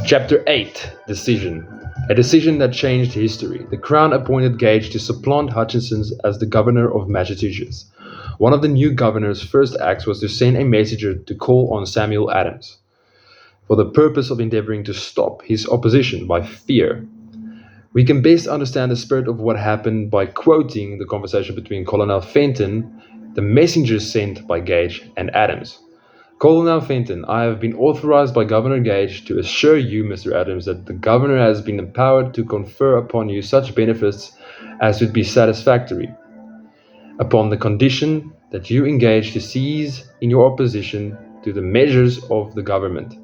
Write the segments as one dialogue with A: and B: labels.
A: Chapter 8 Decision. A decision that changed history. The Crown appointed Gage to supplant Hutchinson as the governor of Massachusetts. One of the new governor's first acts was to send a messenger to call on Samuel Adams for the purpose of endeavoring to stop his opposition by fear. We can best understand the spirit of what happened by quoting the conversation between Colonel Fenton, the messenger sent by Gage, and Adams. Colonel Fenton, I have been authorized by Governor Gage to assure you, Mr. Adams, that the governor has been empowered to confer upon you such benefits as would be satisfactory, upon the condition that you engage to cease in your opposition to the measures of the government.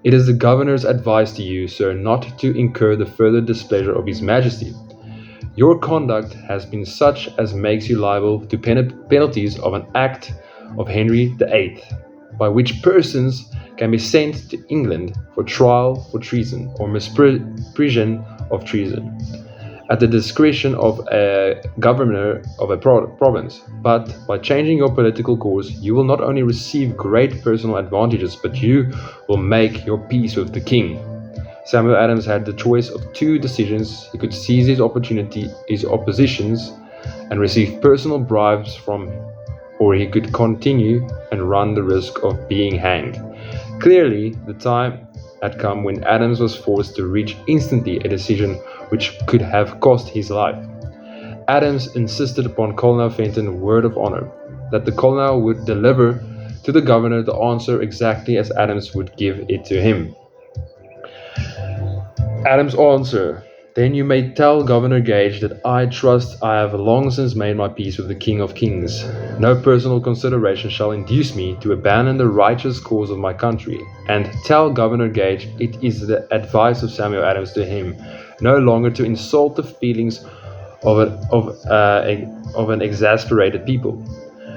A: It is the governor's advice to you, sir, not to incur the further displeasure of his majesty. Your conduct has been such as makes you liable to penalties of an act of Henry VIII, by which persons can be sent to England for trial for treason or misprision of treason, at the discretion of a governor of a province. But by changing your political course, you will not only receive great personal advantages, but you will make your peace with the king. Samuel Adams had the choice of two decisions. He could seize his oppositions and receive personal bribes from him, or he could continue and run the risk of being hanged. Clearly, the time had come when Adams was forced to reach instantly a decision which could have cost his life. Adams insisted upon Colonel Fenton's word of honor that the colonel would deliver to the governor the answer exactly as Adams would give it to him. Adams' answer: Then you may tell Governor Gage that I trust I have long since made my peace with the King of Kings. No personal consideration shall induce me to abandon the righteous cause of my country. And tell Governor Gage it is the advice of Samuel Adams to him no longer to insult the feelings of an exasperated people.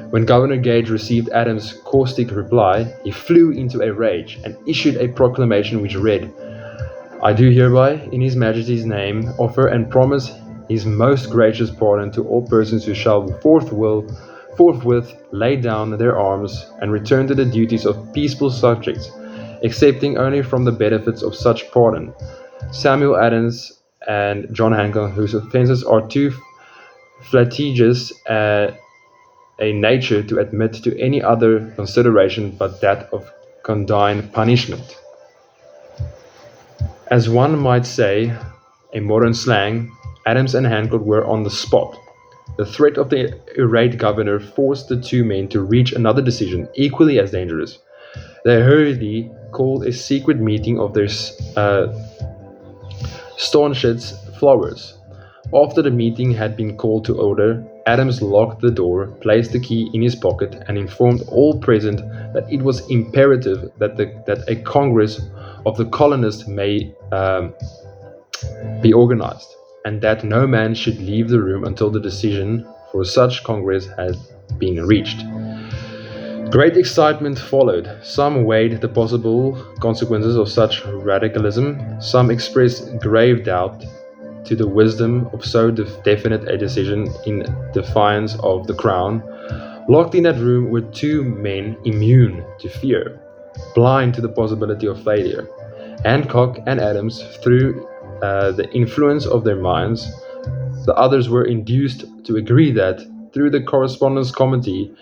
A: When Governor Gage received Adams' caustic reply, he flew into a rage and issued a proclamation which read: I do hereby, in His Majesty's name, offer and promise His most gracious pardon to all persons who shall forthwith lay down their arms and return to the duties of peaceful subjects, excepting only from the benefits of such pardon, Samuel Adams and John Hancock, whose offences are too flagitious a nature to admit to any other consideration but that of condign punishment. As one might say, a modern slang, Adams and Hancock were on the spot. The threat of the irate governor forced the two men to reach another decision equally as dangerous. They hurriedly called a secret meeting of their staunchest followers. After the meeting had been called to order, Adams locked the door, placed the key in his pocket, and informed all present that it was imperative that a congress of the colonists may be organized, and that no man should leave the room until the decision for such congress had been reached. Great excitement followed. Some weighed the possible consequences of such radicalism. Some expressed grave doubt to the wisdom of so definite a decision in defiance of the Crown. Locked in that room were two men immune to fear, blind to the possibility of failure. Hancock and Adams, through the influence of their minds. The others were induced to agree that, through the Correspondence Committee,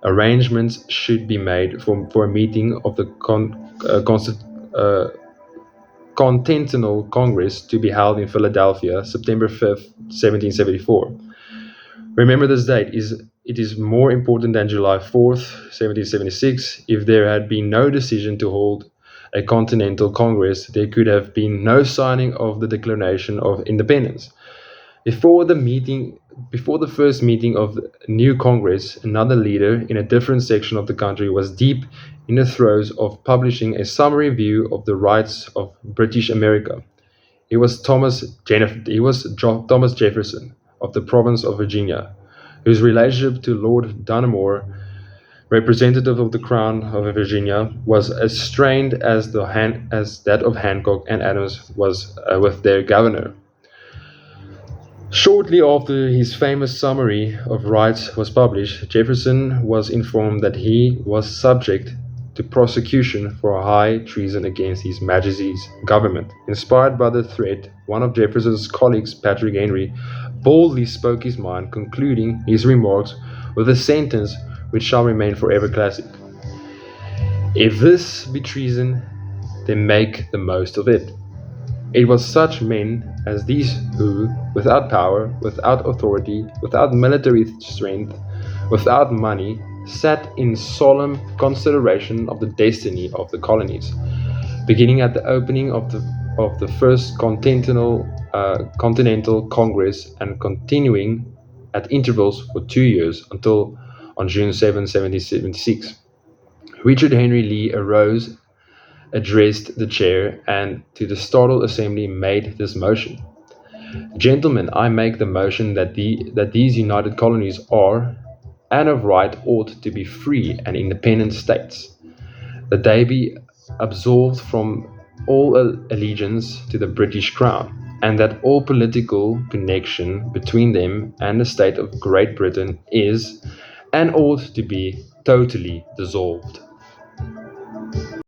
A: arrangements should be made for a meeting of the Continental Congress to be held in Philadelphia, September 5th, 1774. Remember this date, it is more important than July 4th, 1776. If there had been no decision to hold a Continental Congress, there could have been no signing of the Declaration of Independence. Before the first meeting of the new Congress, another leader in a different section of the country was deep in the throes of publishing a summary view of the rights of British America. It was Thomas Jefferson of the province of Virginia, whose relationship to Lord Dunmore, representative of the Crown of Virginia, was as strained as that of Hancock and Adams was with their governor. Shortly after his famous Summary of Rights was published, Jefferson was informed that he was subject to prosecution for high treason against His Majesty's government. Inspired by the threat, one of Jefferson's colleagues, Patrick Henry, boldly spoke his mind, concluding his remarks with a sentence which shall remain forever classic: "If this be treason, then make the most of it." It was such men as these who, without power, without authority, without military strength, without money, sat in solemn consideration of the destiny of the colonies, beginning at the opening of the first Continental Congress and continuing at intervals for 2 years until on June 7, 1776. Richard Henry Lee arose, addressed the chair, and to the startled assembly made this motion: "Gentlemen, I make the motion that these united colonies are, and of right ought to be, free and independent states; that they be absolved from all allegiance to the British Crown; and that all political connection between them and the state of Great Britain is, and ought to be, totally dissolved."